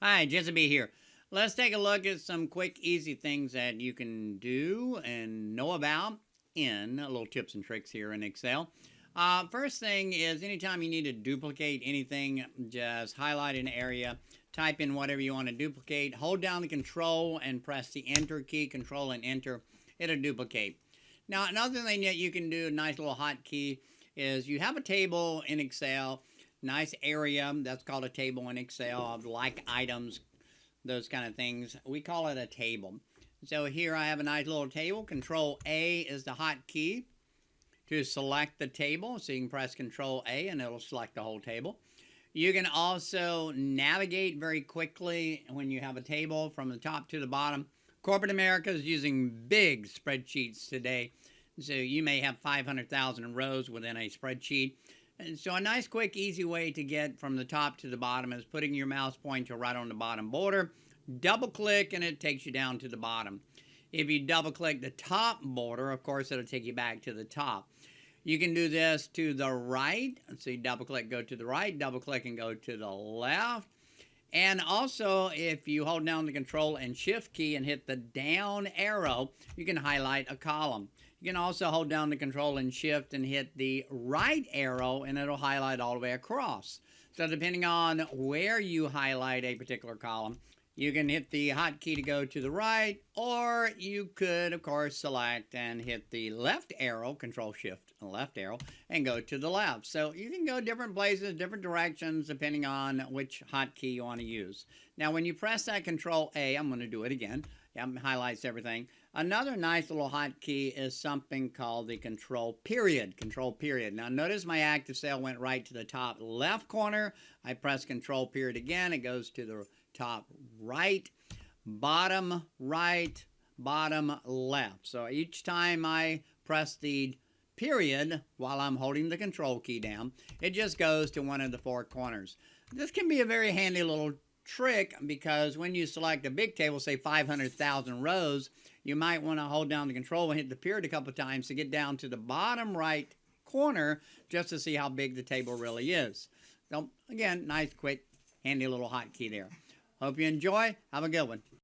Hi, Jessica here. Let's take a look at some quick, easy things that you can do and know about in little tips and tricks here in Excel. First thing is anytime you need to duplicate anything, just highlight an area, type in whatever you want to duplicate, hold down the control and press the enter key, control and enter, it'll duplicate. Now, another thing that you can do, a nice little hotkey, is you have a table in Excel, nice area, that's called a table in Excel of like items, those kind of things. We call it a table. So here I have a nice little table. Control A is the hotkey to select the table. So you can press Control A and it'll select the whole table. You can also navigate very quickly when you have a table from the top to the bottom. Corporate America is using big spreadsheets today. So you may have 500,000 rows within a spreadsheet. And so a nice, quick, easy way to get from the top to the bottom is putting your mouse pointer right on the bottom border. Double click and it takes you down to the bottom. If you double click the top border, of course, it'll take you back to the top. You can do this to the right. So you double click, go to the right, double click and go to the left. And also, if you hold down the control and shift key and hit the down arrow, you can highlight a column. You can also hold down the control and shift and hit the right arrow and it'll highlight all the way across. So depending on where you highlight a particular column, you can hit the hotkey to go to the right, or you could, of course, select and hit the left arrow, control shift and left arrow, and go to the left. So you can go different places, different directions, depending on which hotkey you want to use. Now, when you press that control A, I'm going to do it again. Highlights everything. Another nice little hotkey is something called the control period. Control period. Now notice my active cell went right to the top left corner. I press control period again. It goes to the top right, bottom left. So each time I press the period while I'm holding the control key down, it just goes to one of the four corners. This can be a very handy little trick because when you select a big table, say 500,000 rows, you might want to hold down the control and hit the period a couple of times to get down to the bottom right corner just to see how big the table really is. So again, nice, quick, handy little hotkey there. Hope you enjoy. Have a good one.